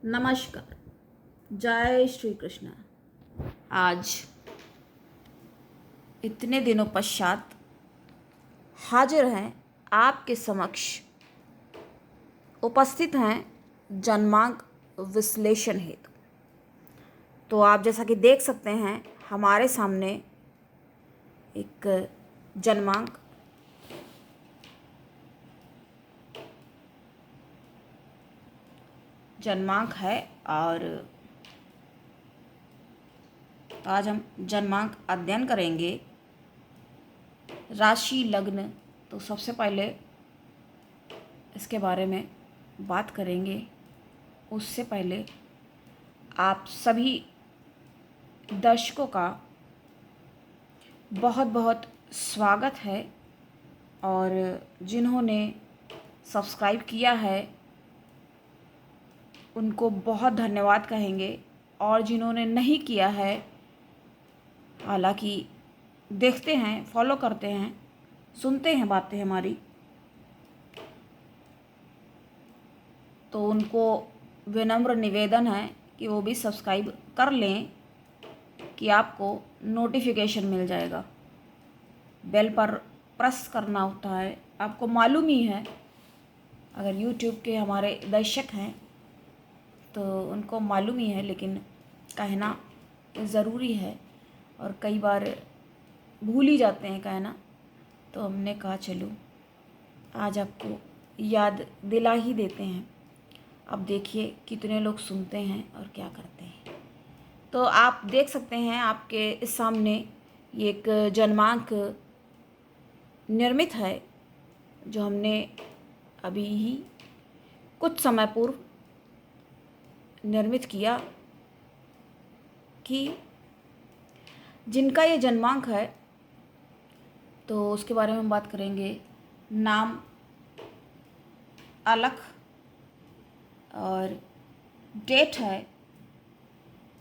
नमस्कार। जय श्री कृष्ण। आज इतने दिनों पश्चात हाजिर हैं आपके समक्ष, उपस्थित हैं जन्मांक विश्लेषण हेतु। तो आप जैसा कि देख सकते हैं हमारे सामने एक जन्मांक है और आज हम जन्मांक अध्ययन करेंगे। राशि लग्न, तो सबसे पहले इसके बारे में बात करेंगे। उससे पहले आप सभी दर्शकों का बहुत बहुत स्वागत है और जिन्होंने सब्सक्राइब किया है उनको बहुत धन्यवाद कहेंगे, और जिन्होंने नहीं किया है, हालांकि देखते हैं, फॉलो करते हैं, सुनते हैं बातें हमारी, तो उनको विनम्र निवेदन है कि वो भी सब्सक्राइब कर लें कि आपको नोटिफिकेशन मिल जाएगा। बेल पर प्रेस करना होता है, आपको मालूम ही है। अगर यूट्यूब के हमारे दर्शक हैं तो उनको मालूम ही है, लेकिन कहना ज़रूरी है और कई बार भूल ही जाते हैं कहना, तो हमने कहा चलो आज आपको याद दिला ही देते हैं। अब देखिए कितने लोग सुनते हैं और क्या करते हैं। तो आप देख सकते हैं आपके सामने ये एक जन्मांक निर्मित है जो हमने अभी ही कुछ समय पूर्व निर्मित किया कि जिनका ये जन्मांक है तो उसके बारे में हम बात करेंगे। नाम अलख और डेट है,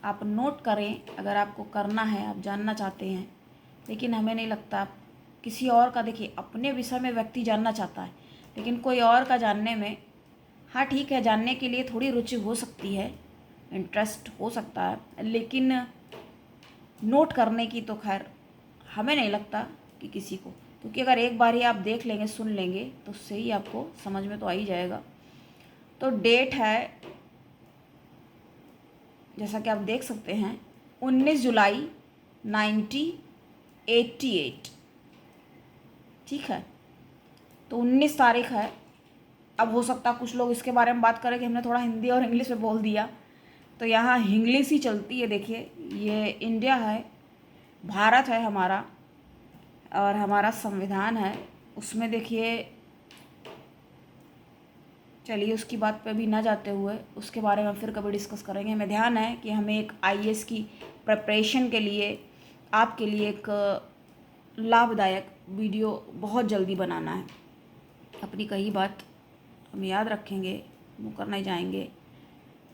आप नोट करें अगर आपको करना है, आप जानना चाहते हैं। लेकिन हमें नहीं लगता आप किसी और का, देखिए अपने विषय में व्यक्ति जानना चाहता है, लेकिन कोई और का जानने में, हाँ ठीक है, जानने के लिए थोड़ी रुचि हो सकती है, इंटरेस्ट हो सकता है, लेकिन नोट करने की तो खैर हमें नहीं लगता कि किसी को, क्योंकि अगर एक बार ही आप देख लेंगे, सुन लेंगे, तो उससे ही आपको समझ में तो आ ही जाएगा। तो डेट है, जैसा कि आप देख सकते हैं, 19 जुलाई 1988। ठीक है, तो 19 तारीख है। अब हो सकता है कुछ लोग इसके बारे में बात करें कि हमने थोड़ा हिंदी और इंग्लिश में बोल दिया, तो यहाँ इंग्लिश ही चलती है। देखिए ये इंडिया है, भारत है हमारा, और हमारा संविधान है, उसमें देखिए, चलिए उसकी बात पे भी ना जाते हुए उसके बारे में फिर कभी डिस्कस करेंगे। हमें ध्यान है कि हमें एक आईएएस की प्रिपरेशन के लिए आपके लिए एक लाभदायक वीडियो बहुत जल्दी बनाना है। अपनी कही बात हम याद रखेंगे, मुकर नहीं जाएंगे।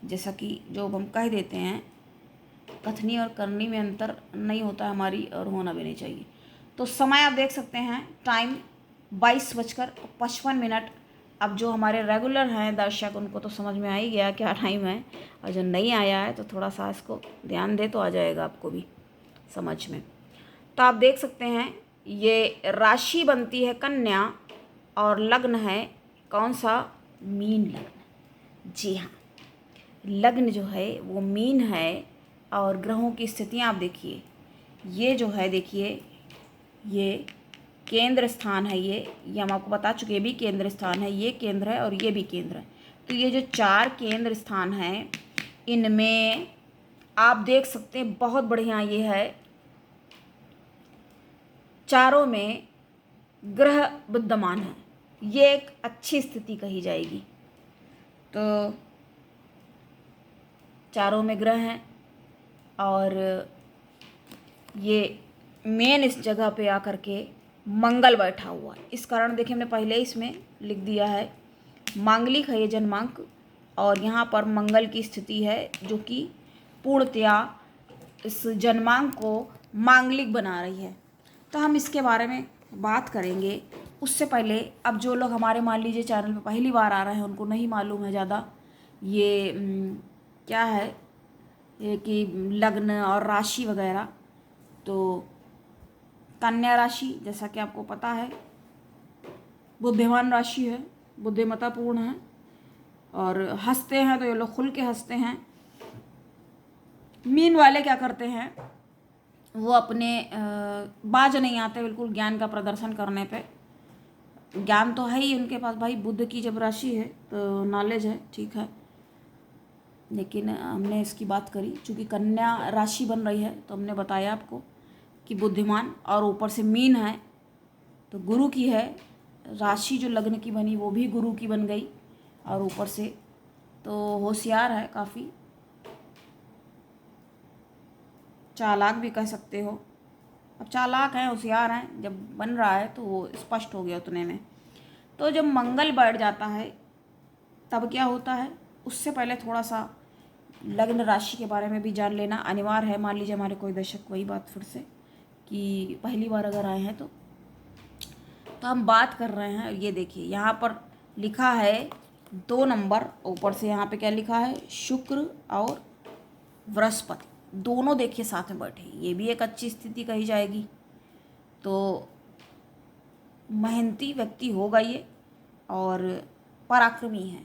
जैसा कि जो हम कह देते हैं, कथनी और करनी में अंतर नहीं होता हमारी, और होना भी नहीं चाहिए। तो समय आप देख सकते हैं, टाइम 22:55। अब जो हमारे रेगुलर हैं दर्शक, उनको तो समझ में आ ही गया क्या टाइम है, और जो नहीं आया है तो थोड़ा सा इसको ध्यान दे तो आ जाएगा आपको भी समझ में। तो आप देख सकते हैं ये राशि बनती है कन्या और लग्न है कौन सा? मीन लग्न। जी हाँ, लग्न जो है वो मीन है, और ग्रहों की स्थितियाँ आप देखिए, ये जो है देखिए, ये केंद्र स्थान है, ये हम आपको बता चुके, भी केंद्र स्थान है, ये केंद्र है और ये भी केंद्र है। तो ये जो 4 केंद्र स्थान हैं, इनमें आप देख सकते हैं बहुत बढ़िया ये है, चारों में ग्रह विद्यमान है। ये एक अच्छी स्थिति कही जाएगी। तो चारों में ग्रह हैं और ये मेन इस जगह पे आकर के मंगल बैठा हुआ है। इस कारण देखिए हमने पहले इसमें लिख दिया है, मांगलिक है ये जन्मांक, और यहाँ पर मंगल की स्थिति है जो कि पूर्णतया इस जन्मांक को मांगलिक बना रही है। तो हम इसके बारे में बात करेंगे। उससे पहले अब जो लोग हमारे मान लीजिए चैनल पर पहली बार आ रहे हैं, उनको नहीं मालूम है ज़्यादा ये क्या है ये कि लग्न और राशि वगैरह, तो कन्या राशि जैसा कि आपको पता है बुद्धिमान राशि है, बुद्धिमत्तापूर्ण है, और हंसते हैं तो ये लोग खुल के हंसते हैं। मीन वाले क्या करते हैं, वो अपने बाज नहीं आते बिल्कुल ज्ञान का प्रदर्शन करने पे। ज्ञान तो है ही उनके पास भाई, बुद्ध की जब राशि है तो नॉलेज है, ठीक है, लेकिन हमने इसकी बात करी चूँकि कन्या राशि बन रही है तो हमने बताया आपको कि बुद्धिमान, और ऊपर से मीन है तो गुरु की है राशि, जो लग्न की बनी वो भी गुरु की बन गई, और ऊपर से तो होशियार है काफ़ी, चालाक भी कह सकते हो। अब चालाक हैं, होशियार हैं, जब बन रहा है तो वो स्पष्ट हो गया उतने में। तो जब मंगल बैठ जाता है तब क्या होता है, उससे पहले थोड़ा सा लग्न राशि के बारे में भी जान लेना अनिवार्य है। मान लीजिए हमारे कोई दर्शक, वही बात फिर से कि पहली बार अगर आए हैं तो हम बात कर रहे हैं। ये देखिए यहाँ पर लिखा है 2 नंबर, ऊपर से यहाँ पे क्या लिखा है, शुक्र और बृहस्पति दोनों देखिए साथ में बैठे, ये भी एक अच्छी स्थिति कही जाएगी। तो मेहनती व्यक्ति होगा ये, और पराक्रमी है,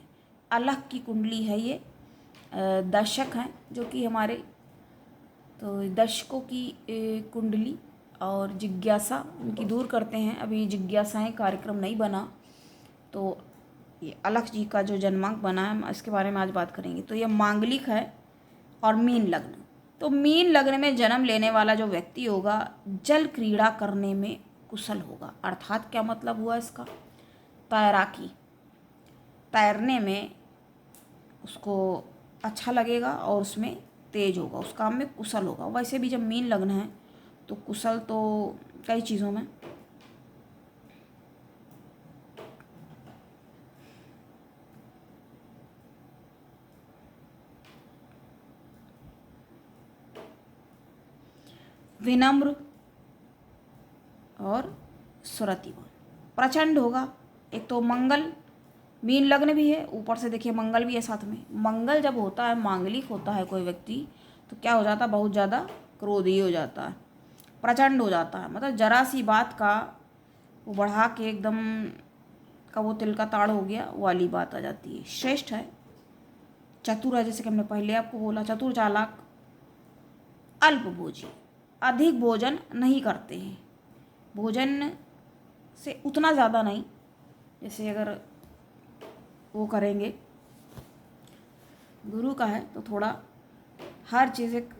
अलग की कुंडली है ये। दर्शक हैं जो कि हमारे, तो दर्शकों की कुंडली और जिज्ञासा उनकी दूर करते हैं। अभी जिज्ञासाएं कार्यक्रम नहीं बना, तो ये अलख जी का जो जन्मांक बना है इसके बारे में आज बात करेंगे। तो ये मांगलिक है और मीन लग्न। तो मीन लग्न में जन्म लेने वाला जो व्यक्ति होगा जल क्रीड़ा करने में कुशल होगा। अर्थात क्या मतलब हुआ इसका, तैराकी, तैरने में उसको अच्छा लगेगा और उसमें तेज होगा, उस काम में कुशल होगा। वैसे भी जब मीन लग्न है तो कुशल तो कई चीज़ों में। विनम्र और सुरतिवान, प्रचंड होगा। एक तो मंगल, मीन लग्न भी है, ऊपर से देखिए मंगल भी है साथ में। मंगल जब होता है, मांगलिक होता है कोई व्यक्ति, तो क्या हो जाता है, बहुत ज़्यादा क्रोधी हो जाता है, प्रचंड हो जाता है। मतलब जरा सी बात का वो बढ़ा के एकदम का वो तिल का ताड़ हो गया वाली बात आ जाती है। श्रेष्ठ है, चतुर है, जैसे कि हमने पहले आपको बोला, चतुर चालाक, अल्पभोजी, अधिक भोजन नहीं करते हैं, भोजन से उतना ज़्यादा नहीं, जैसे अगर वो करेंगे गुरु का है तो थोड़ा हर चीज़ एक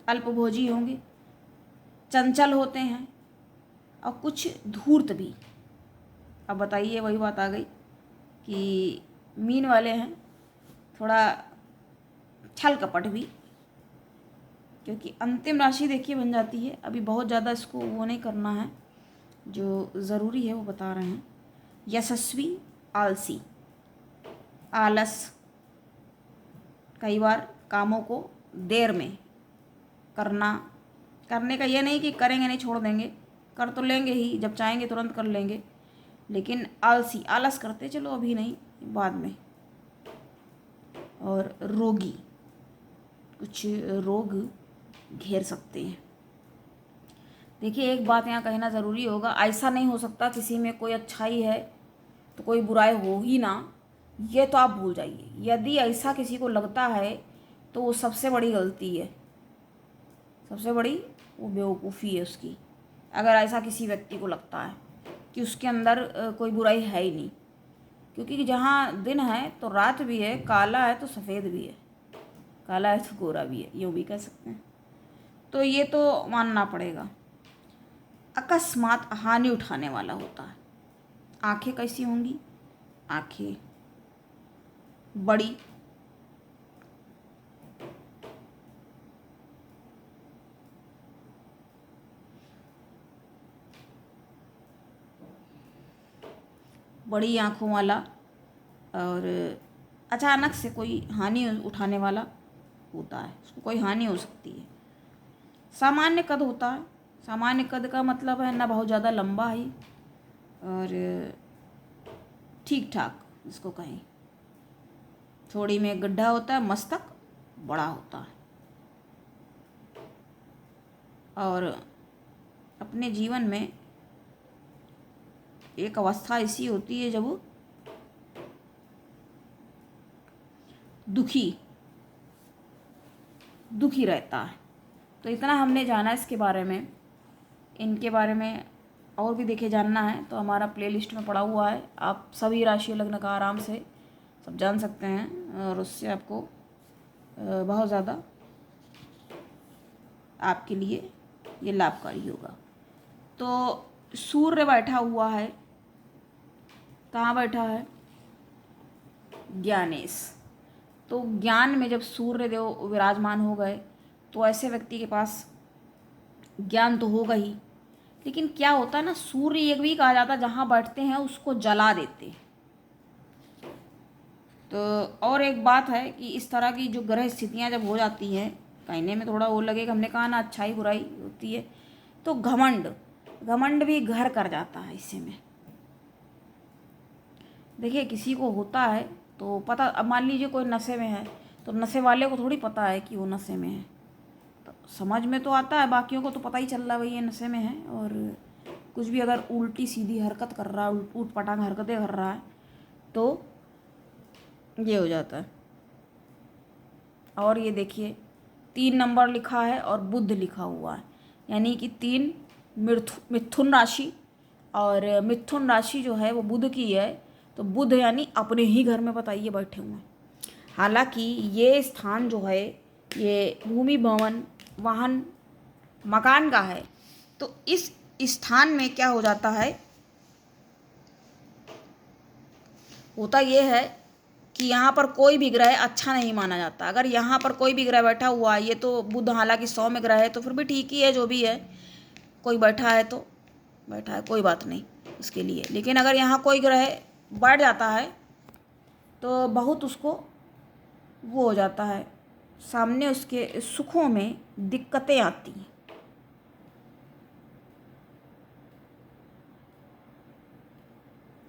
अल्पभोजी होंगे, चंचल होते हैं और कुछ धूर्त भी। अब बताइए, वही बात आ गई कि मीन वाले हैं थोड़ा छल कपट भी, क्योंकि अंतिम राशि देखिए बन जाती है। अभी बहुत ज़्यादा इसको वो नहीं करना है, जो ज़रूरी है वो बता रहे हैं। यशस्वी, आलसी, आलस, कई बार कामों को देर में करने का ये नहीं कि करेंगे नहीं, छोड़ देंगे, कर तो लेंगे ही, जब चाहेंगे तुरंत कर लेंगे, लेकिन आलसी, आलस करते चलो अभी नहीं बाद में। और रोगी, कुछ रोग घेर सकते हैं। देखिए एक बात यहाँ कहना ज़रूरी होगा, ऐसा नहीं हो सकता किसी में कोई अच्छाई है तो कोई बुराई हो ही ना, ये तो आप भूल जाइए। यदि ऐसा किसी को लगता है तो वो सबसे बड़ी गलती है, सबसे बड़ी वो बेवकूफ़ी है उसकी, अगर ऐसा किसी व्यक्ति को लगता है कि उसके अंदर कोई बुराई है ही नहीं। क्योंकि जहाँ दिन है तो रात भी है, काला है तो सफ़ेद भी है, काला है तो गोरा भी है, यूँ भी कह सकते हैं। तो ये तो मानना पड़ेगा। अकस्मात हानि उठाने वाला होता है। आंखें कैसी होंगी, आंखें बड़ी, बड़ी आँखों वाला, और अचानक से कोई हानि उठाने वाला होता है, उसको कोई हानि हो सकती है। सामान्य कद होता है, सामान्य कद का मतलब है ना बहुत ज़्यादा लंबा है और ठीक ठाक, जिसको कहें थोड़ी में गड्ढा होता है, मस्तक बड़ा होता है। और अपने जीवन में एक अवस्था ऐसी होती है जब दुखी रहता है। तो इतना हमने जाना इसके बारे में। इनके बारे में और भी देखे जानना है तो हमारा प्लेलिस्ट में पड़ा हुआ है। आप सभी राशि लग्न का आराम से सब जान सकते हैं और उससे आपको बहुत ज़्यादा आपके लिए ये लाभकारी होगा। तो सूर्य बैठा हुआ है, कहाँ बैठा है? ज्ञानेश। तो ज्ञान में जब सूर्य देव विराजमान हो गए तो ऐसे व्यक्ति के पास ज्ञान तो होगा ही, लेकिन क्या होता है ना, सूर्य एक भी कहा जाता है जहाँ बैठते हैं उसको जला देते हैं। तो और एक बात है कि इस तरह की जो ग्रह स्थितियाँ जब हो जाती हैं, कहने में थोड़ा वो लगेगा, हमने कहा ना अच्छाई बुराई होती है, तो घमंड भी घर कर जाता है इससे में। देखिए किसी को होता है तो पता, अब मान लीजिए कोई नशे में है तो नशे वाले को थोड़ी पता है कि वो नशे में है, तो समझ में तो आता है, बाकियों को तो पता ही चल रहा है भाई ये नशे में है। और कुछ भी अगर उल्टी सीधी हरकत कर रहा है, ऊट पटांग हरकतें कर रहा है तो ये हो जाता है। और ये देखिए 3 नंबर लिखा है और बुध लिखा हुआ है, यानी कि 3 मिथुन राशि, और मिथुन राशि जो है वो बुध की है। तो बुध यानी अपने ही घर में बताइए बैठे हुए हैं। हालांकि ये स्थान जो है ये भूमि, भवन, वाहन, मकान का है। तो इस स्थान में क्या हो जाता है, होता ये है कि यहाँ पर कोई भी ग्रह अच्छा नहीं माना जाता। अगर यहाँ पर कोई भी ग्रह बैठा हुआ है, ये तो बुध हालांकि 100 में ग्रह है तो फिर भी ठीक ही है, जो भी है कोई बैठा है तो बैठा है, कोई बात नहीं इसके लिए। लेकिन अगर यहाँ कोई ग्रह बैठ जाता है तो बहुत उसको वो हो जाता है, सामने उसके सुखों में दिक्कतें आती हैं।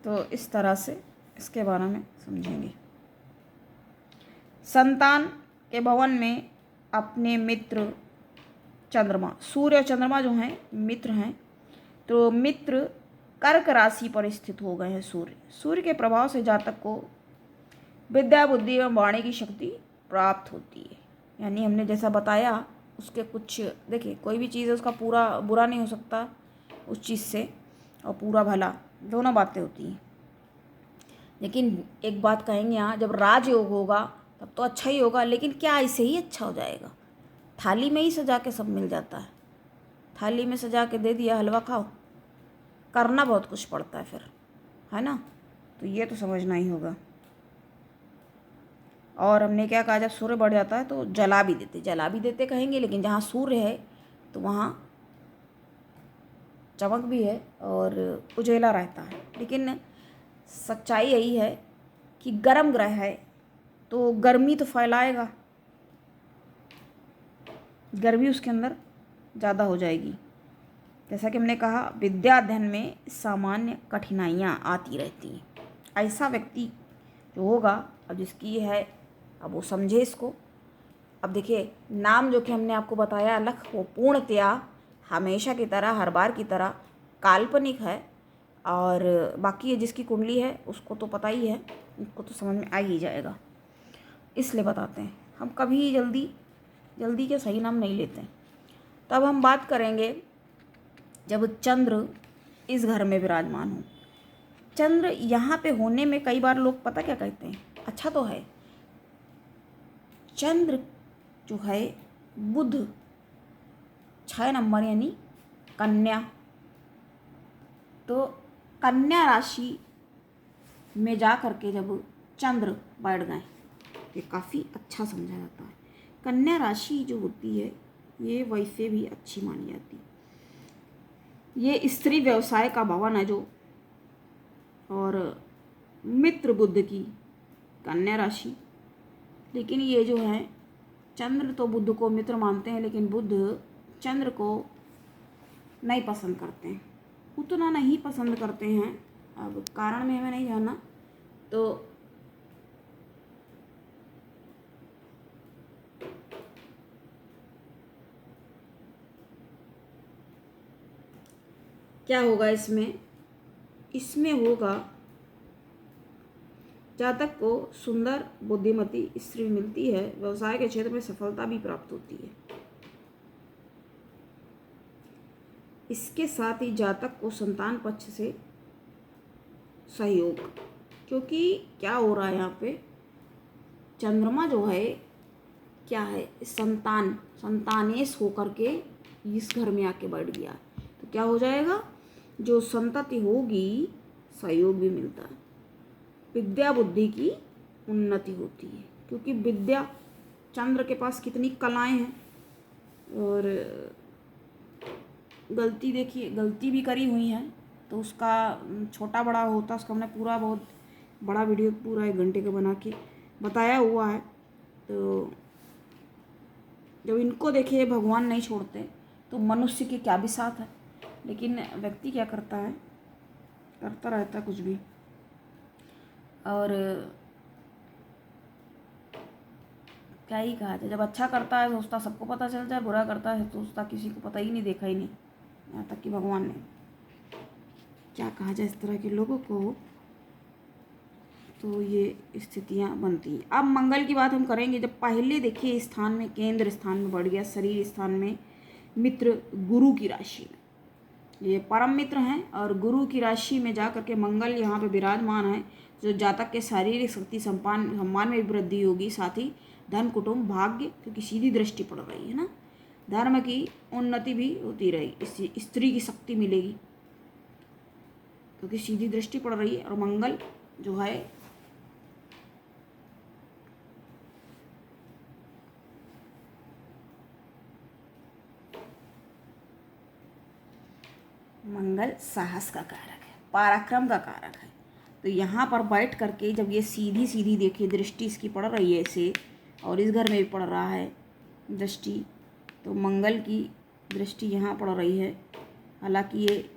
तो इस तरह से इसके बारे में समझेंगे। संतान के भवन में अपने मित्र चंद्रमा, सूर्य और चंद्रमा जो हैं मित्र हैं, तो मित्र कर्क राशि पर स्थित हो गए हैं। सूर्य के प्रभाव से जातक को विद्या, बुद्धि एवं वाणी की शक्ति प्राप्त होती है। यानी हमने जैसा बताया उसके कुछ, देखिए कोई भी चीज़ है उसका पूरा बुरा नहीं हो सकता उस चीज़ से, और पूरा भला, दोनों बातें होती हैं। लेकिन एक बात कहेंगे, यहाँ जब राजयोग होगा तब तो अच्छा ही होगा, लेकिन क्या ऐसे ही अच्छा हो जाएगा? थाली में ही सजा के सब मिल जाता है, थाली में सजा के दे दिया हलवा खाओ, करना बहुत कुछ पड़ता है फिर, है ना? तो ये तो समझना ही होगा। और हमने क्या कहा, जब सूर्य बढ़ जाता है तो जला भी देते कहेंगे, लेकिन जहाँ सूर्य है तो वहाँ चमक भी है और उजेला रहता है। लेकिन सच्चाई यही है कि गर्म ग्रह है तो गर्मी तो फैलाएगा, गर्मी उसके अंदर ज़्यादा हो जाएगी। जैसा कि हमने कहा विद्या अध्ययन में सामान्य कठिनाइयाँ आती रहती हैं। ऐसा व्यक्ति जो होगा, अब जिसकी ये है अब वो समझे इसको। अब देखिए नाम जो कि हमने आपको बताया अलख, वो पूर्णतया हमेशा की तरह, हर बार की तरह काल्पनिक है। और बाकी ये जिसकी कुंडली है उसको तो पता ही है, उसको तो समझ में आ ही जाएगा, इसलिए बताते हैं। हम कभी जल्दी के सही नाम नहीं लेते हैं। तब हम बात करेंगे जब चंद्र इस घर में विराजमान हो। चंद्र यहाँ पे होने में कई बार लोग पता क्या कहते हैं, अच्छा तो है, चंद्र जो है बुध 6 नंबर यानी कन्या, तो कन्या राशि में जा करके जब चंद्र बैठ गए, ये काफ़ी अच्छा समझा जाता है। कन्या राशि जो होती है ये वैसे भी अच्छी मानी जाती है। ये स्त्री व्यवसाय का भवन है जो, और मित्र बुध की कन्या राशि। लेकिन ये जो है चंद्र तो बुध को मित्र मानते हैं, लेकिन बुध चंद्र को नहीं पसंद करते हैं, उतना नहीं पसंद करते हैं। अब कारण में हमें नहीं जाना, तो क्या होगा इसमें? इसमें होगा जातक को सुंदर बुद्धिमती स्त्री मिलती है, व्यवसाय के क्षेत्र में सफलता भी प्राप्त होती है। इसके साथ ही जातक को संतान पक्ष से सहयोग, क्योंकि क्या हो रहा है यहाँ पे, चंद्रमा जो है क्या है, संतानेश होकर के इस घर में आके बैठ गया, तो क्या हो जाएगा, जो संतति होगी सहयोग भी मिलता है, विद्या बुद्धि की उन्नति होती है, क्योंकि विद्या, चंद्र के पास कितनी कलाएं हैं, और गलती देखिए, गलती भी करी हुई है तो उसका छोटा बड़ा होता, उसका हमने पूरा बहुत बड़ा वीडियो पूरा 1 घंटे का बना के बताया हुआ है। तो जब इनको देखिए भगवान नहीं छोड़ते तो मनुष्य के क्या भी साथ है, लेकिन व्यक्ति क्या करता है, करता रहता है कुछ भी। और क्या ही कहा जाए, जब अच्छा करता है सोचता सबको पता चल जाए, बुरा करता है सोचता किसी को पता ही नहीं, देखा ही नहीं, यहाँ तक कि भगवान ने। क्या कहा जाए इस तरह के लोगों को, तो ये स्थितियाँ बनती हैं। अब मंगल की बात हम करेंगे। जब पहले देखिए स्थान में, केंद्र स्थान में बढ़ गया, शरीर स्थान में मित्र गुरु की राशि में, ये परम मित्र हैं, और गुरु की राशि में जा करके मंगल यहाँ पे विराजमान है, जो जातक के शारीरिक शक्ति सम्मान में भी वृद्धि होगी, साथ ही धन कुटुंब भाग्य, क्योंकि सीधी दृष्टि पड़ रही है ना, धर्म की उन्नति भी होती रहेगी, स्त्री की शक्ति मिलेगी क्योंकि सीधी दृष्टि पड़ रही है। और मंगल जो है मंगल साहस का कारक है, पराक्रम का कारक है। तो यहाँ पर बैठ करके जब ये सीधी सीधी देखिए दृष्टि इसकी पड़ रही है इसे, और इस घर में भी पड़ रहा है दृष्टि, तो मंगल की दृष्टि यहाँ पड़ रही है। हालांकि ये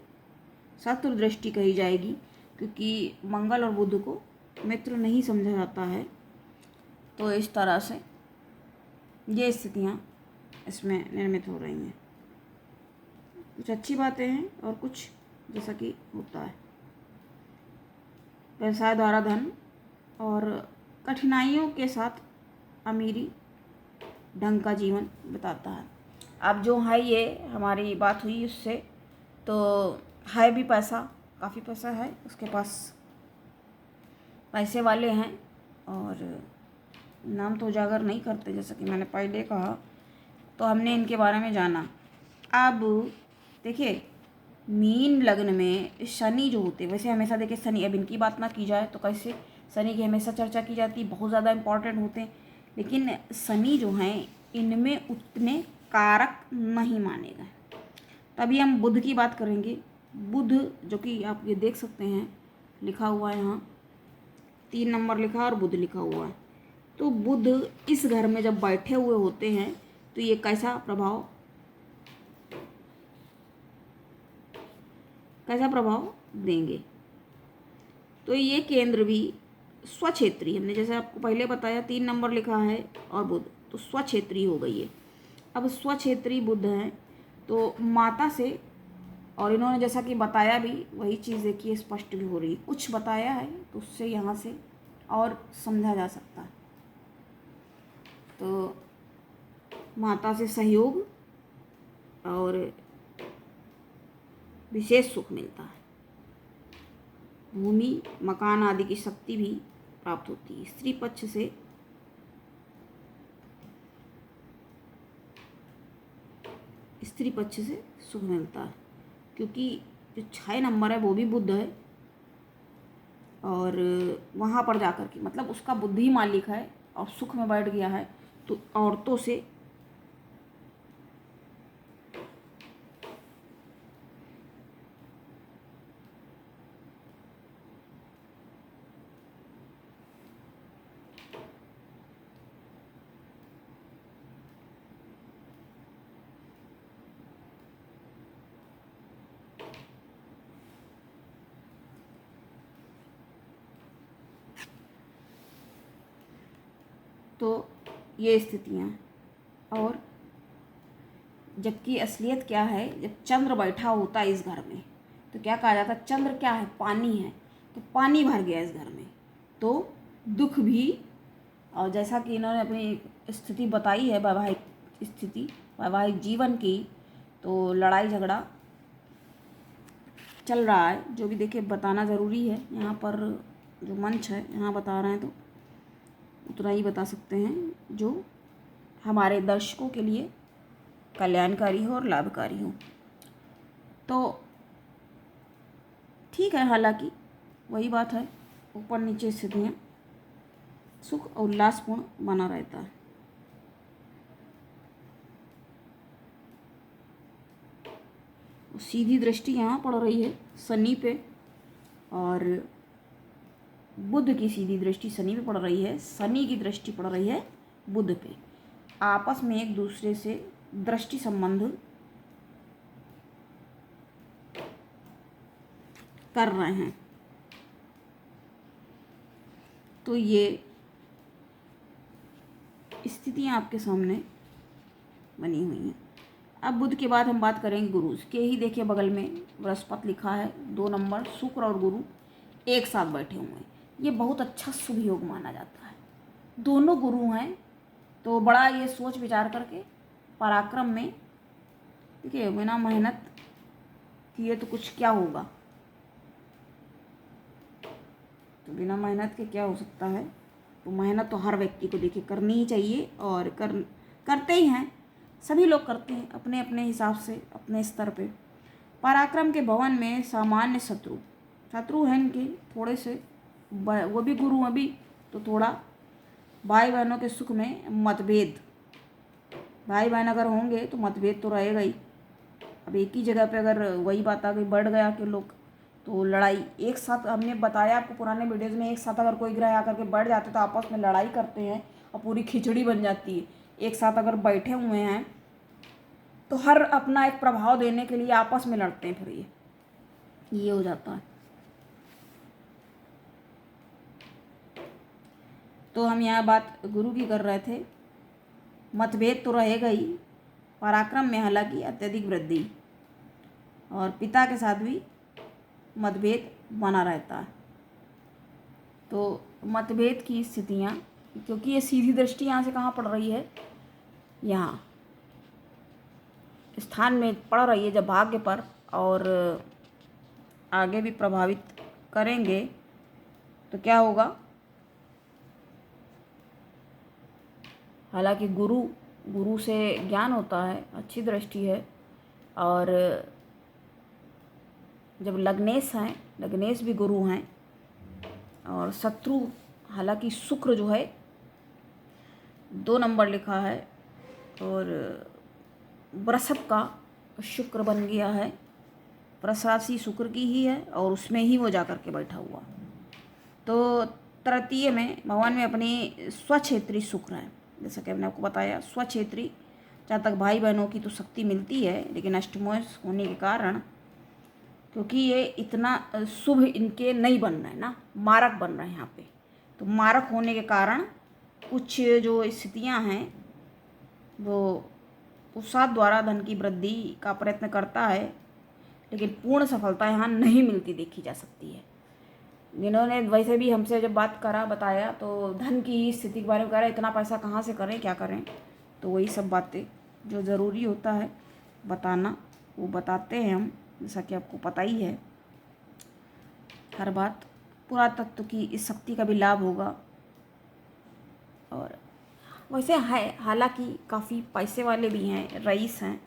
शत्रु दृष्टि कही जाएगी, क्योंकि मंगल और बुध को मित्र नहीं समझा जाता है। तो इस तरह से ये स्थितियाँ इसमें निर्मित हो रही हैं। कुछ अच्छी बातें हैं और कुछ जैसा कि होता है, व्यवसाय द्वारा धन और कठिनाइयों के साथ अमीरी ढंग का जीवन बिताता है। अब जो है ये हमारी बात हुई उससे, तो है भी पैसा, काफ़ी पैसा है उसके पास, पैसे वाले हैं, और नाम तो उजागर नहीं करते जैसा कि मैंने पहले कहा। तो हमने इनके बारे में जाना। अब देखिए मीन लग्न में शनि जो होते, वैसे हमेशा देखिए शनि, अब इनकी बात ना की जाए तो कैसे, शनि की हमेशा चर्चा की जाती है, बहुत ज़्यादा इम्पॉर्टेंट होते हैं, लेकिन शनि जो हैं इनमें उतने कारक नहीं माने गए। तभी हम बुध की बात करेंगे। बुध जो कि आप ये देख सकते हैं लिखा हुआ है यहाँ 3 नंबर लिखा और बुध लिखा हुआ है। तो बुध इस घर में जब बैठे हुए होते हैं तो ये कैसा प्रभाव देंगे, तो ये केंद्र भी स्वक्षेत्री, हमने जैसे आपको पहले बताया 3 नंबर लिखा है और बुध, तो स्वक्षेत्री हो गई है। अब स्वक्षेत्री बुध हैं तो माता से, और इन्होंने जैसा कि बताया भी वही चीज़ देखिए स्पष्ट भी हो रही है, कुछ बताया है तो उससे यहाँ से और समझा जा सकता है। तो माता से सहयोग और विशेष सुख मिलता है, भूमि मकान आदि की शक्ति भी प्राप्त होती है। स्त्री पक्ष से सुख मिलता है, क्योंकि जो 6 नंबर है वो भी बुध है, और वहाँ पर जाकर के मतलब उसका बुद्धि मालिक है और सुख में बैठ गया है, तो औरतों से तो ये स्थितियाँ। और जबकि असलियत क्या है, जब चंद्र बैठा होता है इस घर में तो क्या कहा जाता है, चंद्र क्या है, पानी है, तो पानी भर गया इस घर में, तो दुख भी। और जैसा कि इन्होंने अपनी स्थिति बताई है, वैवाहिक स्थिति, वैवाहिक जीवन की, तो लड़ाई झगड़ा चल रहा है, जो भी देखिए बताना ज़रूरी है। यहाँ पर जो मंच है यहाँ बता रहे हैं तो उतना ही बता सकते हैं जो हमारे दर्शकों के लिए कल्याणकारी हो और लाभकारी हो। तो ठीक है, हालांकि वही बात है, ऊपर नीचे स्थितियाँ सुख और उल्लासपूर्ण बना रहता है। सीधी दृष्टि यहाँ पड़ रही है शनि पे, और बुध की सीधी दृष्टि शनि पे पड़ रही है, शनि की दृष्टि पड़ रही है बुध पे। आपस में एक दूसरे से दृष्टि संबंध कर रहे हैं, तो ये स्थितियाँ आपके सामने बनी हुई हैं। अब बुध के बाद हम बात करेंगे गुरु के ही। देखिए बगल में बृहस्पति लिखा है, 2 नंबर, शुक्र और गुरु एक साथ बैठे हुए हैं। ये बहुत अच्छा शुभ योग माना जाता है। दोनों गुरु हैं, तो बड़ा ये सोच विचार करके पराक्रम में, देखिए बिना मेहनत किए तो कुछ क्या होगा, तो बिना मेहनत के क्या हो सकता है। तो मेहनत तो हर व्यक्ति को देखिए करनी ही चाहिए, और करते ही हैं, सभी लोग करते हैं अपने अपने हिसाब से, अपने स्तर पे। पराक्रम के भवन में सामान्य शत्रु हैं इनके थोड़े से, वो भी गुरु अभी, तो थोड़ा भाई बहनों के सुख में मतभेद, भाई बहन अगर होंगे तो मतभेद तो रहेगा ही। अब एक ही जगह पे अगर वही बात आ गई, बढ़ गया कि लोग, तो लड़ाई एक साथ, हमने बताया आपको पुराने वीडियोज़ में, एक साथ अगर कोई ग्रह आकर के बढ़ जाते तो आपस में लड़ाई करते हैं और पूरी खिचड़ी बन जाती है। एक साथ अगर बैठे हुए हैं तो हर अपना एक प्रभाव देने के लिए आपस में लड़ते हैं, फिर ये हो जाता है। तो हम यहाँ बात गुरु की कर रहे थे। मतभेद तो रहेगा ही, पराक्रम में हालांकि अत्यधिक वृद्धि, और पिता के साथ भी मतभेद बना रहता है। तो मतभेद की स्थितियाँ, क्योंकि ये सीधी दृष्टि यहाँ से कहाँ पड़ रही है, यहाँ स्थान में पड़ रही है, जब भाग्य पर, और आगे भी प्रभावित करेंगे तो क्या होगा। हालांकि गुरु से ज्ञान होता है, अच्छी दृष्टि है, और जब लग्नेश भी गुरु हैं, और शत्रु हालांकि शुक्र जो है 2 नंबर लिखा है, और वृषभ का शुक्र बन गया है, वृष राशि शुक्र की ही है, और उसमें ही वो जाकर के बैठा हुआ। तो तृतीय में भगवान में अपनी स्वक्षेत्री शुक्र है, जैसा कि हमने आपको बताया। स्वक्षेत्री, जहाँ तक भाई बहनों की तो शक्ति मिलती है, लेकिन अष्टमोश होने के कारण, क्योंकि ये इतना शुभ इनके नहीं बन रहे हैं ना, मारक बन रहे हैं यहाँ पे, तो मारक होने के कारण कुछ जो स्थितियाँ हैं वो पुरुषार्थ द्वारा धन की वृद्धि का प्रयत्न करता है, लेकिन पूर्ण सफलता यहाँ नहीं मिलती देखी जा सकती है। जिन्होंने वैसे भी हमसे जब बात करा, बताया, तो धन की स्थिति के बारे में कह रहा है, इतना पैसा कहाँ से करें, क्या करें। तो वही सब बातें जो ज़रूरी होता है बताना, वो बताते हैं हम, जैसा कि आपको पता ही है। हर बात पुरातत्व की इस शक्ति का भी लाभ होगा। और वैसे है, हालांकि काफ़ी पैसे वाले भी हैं, रईस हैं,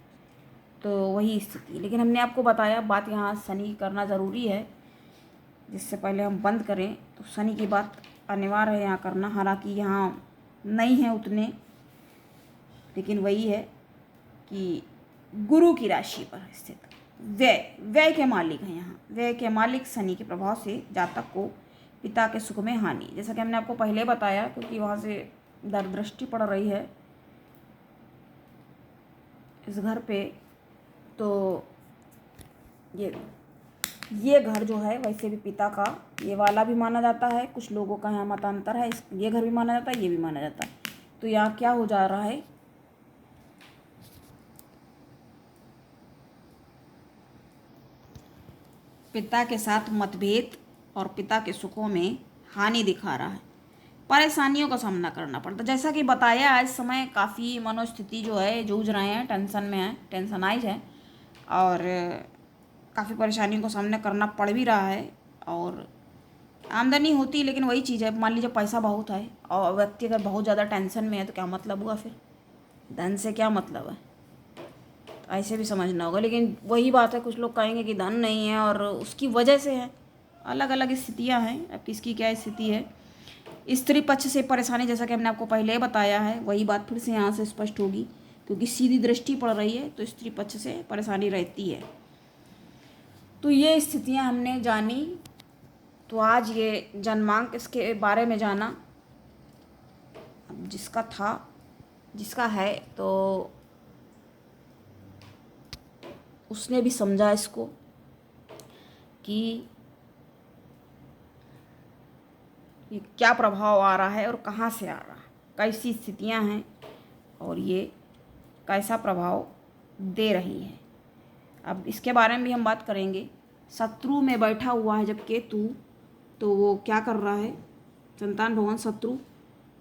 तो वही स्थिति। लेकिन हमने आपको बताया बात यहाँ शनि करना ज़रूरी है। जिससे पहले हम बंद करें, तो शनि की बात अनिवार्य है यहाँ करना। हालांकि यहाँ नहीं है उतने, लेकिन वही है कि गुरु की राशि पर स्थित व्यय के मालिक हैं। यहाँ व्यय के मालिक शनि के प्रभाव से जातक को पिता के सुख में हानि, जैसा कि हमने आपको पहले बताया, क्योंकि वहाँ से दृष्टि पड़ रही है इस घर पे। तो ये घर जो है वैसे भी पिता का, ये वाला भी माना जाता है, कुछ लोगों का यहाँ मतांतर है, ये घर भी माना जाता है, ये भी माना जाता है। तो यहाँ क्या हो जा रहा है, पिता के साथ मतभेद और पिता के सुखों में हानि दिखा रहा है, परेशानियों का सामना करना पड़ता है। जैसा कि बताया, आज समय काफ़ी मनोस्थिति जो है जूझ रहे हैं, टेंशन में है, टेंशनाइज है और काफ़ी परेशानियों का सामना करना पड़ भी रहा है। और आमदनी होती, लेकिन वही चीज़ है, मान लीजिए पैसा बहुत है और व्यक्ति अगर बहुत ज़्यादा टेंशन में है तो क्या मतलब हुआ, फिर धन से क्या मतलब है, तो ऐसे भी समझना होगा। लेकिन वही बात है, कुछ लोग कहेंगे कि धन नहीं है और उसकी वजह से है। अलग अलग स्थितियाँ हैं, अब किसकी क्या स्थिति है। स्त्री पक्ष से परेशानी, जैसा कि हमने आपको पहले बताया है, वही बात फिर से यहाँ से स्पष्ट होगी, क्योंकि सीधी दृष्टि पड़ रही है तो स्त्री पक्ष से परेशानी रहती है। तो ये स्थितियाँ हमने जानी। तो आज ये जन्मांक इसके बारे में जाना। अब जिसका है तो उसने भी समझा इसको कि ये क्या प्रभाव आ रहा है और कहाँ से आ रहा है, कैसी स्थितियां हैं और ये कैसा प्रभाव दे रही है। अब इसके बारे में भी हम बात करेंगे। शत्रु में बैठा हुआ है जब केतु, तो वो क्या कर रहा है, संतान भवन शत्रु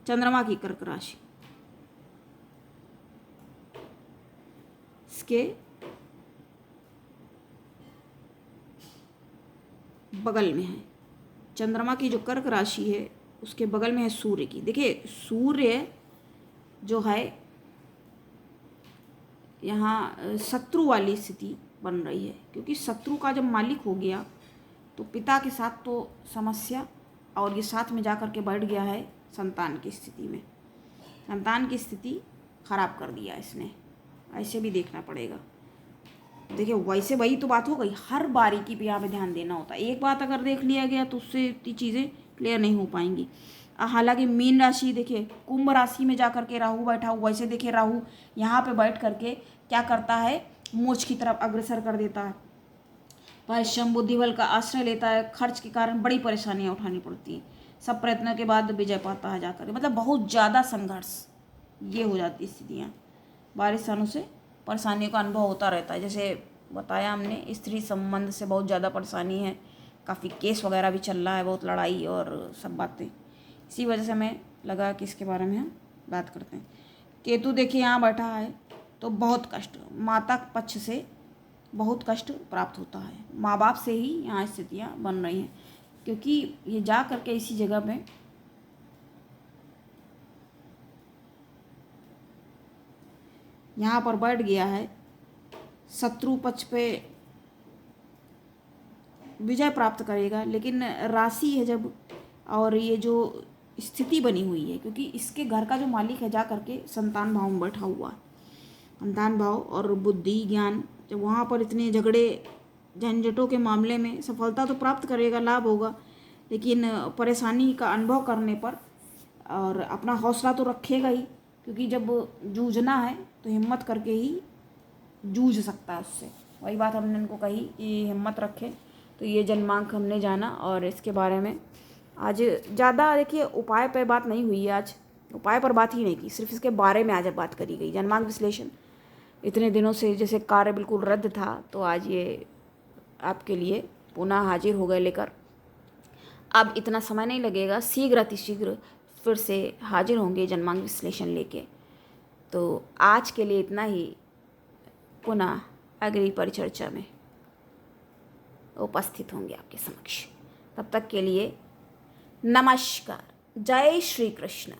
चंद्रमा की कर्क राशि, इसके बगल में है। चंद्रमा की जो कर्क राशि है उसके बगल में है सूर्य की। देखिए सूर्य जो है यहाँ शत्रु वाली स्थिति बन रही है, क्योंकि शत्रु का जब मालिक हो गया तो पिता के साथ तो समस्या, और ये साथ में जा कर के बैठ गया है संतान की स्थिति में। संतान की स्थिति खराब कर दिया इसने, ऐसे भी देखना पड़ेगा। देखिए वैसे वही तो बात हो गई, हर बारीकी पे यहाँ पे ध्यान देना होता है। एक बात अगर देख लिया गया तो उससे इतनी चीज़ें क्लियर नहीं हो पाएंगी। हालांकि मीन राशि, देखिए कुंभ राशि में जा करके राहु बैठा हुआ, वैसे देखिए राहु यहाँ पे बैठ करके क्या करता है, मोक्ष की तरफ अग्रसर कर देता है, परिश्रम बुद्धि बल का आश्रय लेता है, खर्च के कारण बड़ी परेशानियाँ उठानी पड़ती हैं, सब प्रयत्नों के बाद विजय पाता है जाकर, मतलब बहुत ज़्यादा संघर्ष ये हो जाती स्थितियाँ। बारिश सालों से परेशानियों का अनुभव होता रहता है। जैसे बताया हमने, स्त्री संबंध से बहुत ज़्यादा परेशानी है, काफ़ी केस वगैरह भी चल रहा है, बहुत लड़ाई और सब बातें। इसी वजह से हमें लगा कि इसके बारे में हम बात करते हैं। केतु देखिए यहाँ बैठा है तो बहुत कष्ट, माता पक्ष से बहुत कष्ट प्राप्त होता है, माँ बाप से ही यहाँ स्थितियाँ बन रही हैं, क्योंकि ये जा करके इसी जगह पे यहाँ पर बैठ गया है। शत्रु पक्ष पे विजय प्राप्त करेगा, लेकिन राशि है जब, और ये जो स्थिति बनी हुई है, क्योंकि इसके घर का जो मालिक है जा करके संतान भाव में बैठा हुआ है। संतान भाव और बुद्धि ज्ञान, जब वहाँ पर इतने झगड़े झंझटों के मामले में सफलता तो प्राप्त करेगा, लाभ होगा, लेकिन परेशानी का अनुभव करने पर और अपना हौसला तो रखेगा ही, क्योंकि जब जूझना है तो हिम्मत करके ही जूझ सकता है उससे। वही बात हमने उनको कही कि हिम्मत रखें। तो ये जन्मांक हमने जाना, और इसके बारे में आज ज़्यादा देखिए उपाय पर बात नहीं हुई है, आज उपाय पर बात ही नहीं की, सिर्फ इसके बारे में आज बात करी गई। जन्मांक विश्लेषण इतने दिनों से जैसे कार्य बिल्कुल रद्द था, तो आज ये आपके लिए पुनः हाजिर हो गए लेकर। अब इतना समय नहीं लगेगा, शीघ्र अतिशीघ्र फिर से हाजिर होंगे जन्मांक विश्लेषण लेके। तो आज के लिए इतना ही, पुनः अगली परिचर्चा में उपस्थित होंगे आपके समक्ष। तब तक के लिए नमस्कार। जय श्री कृष्ण।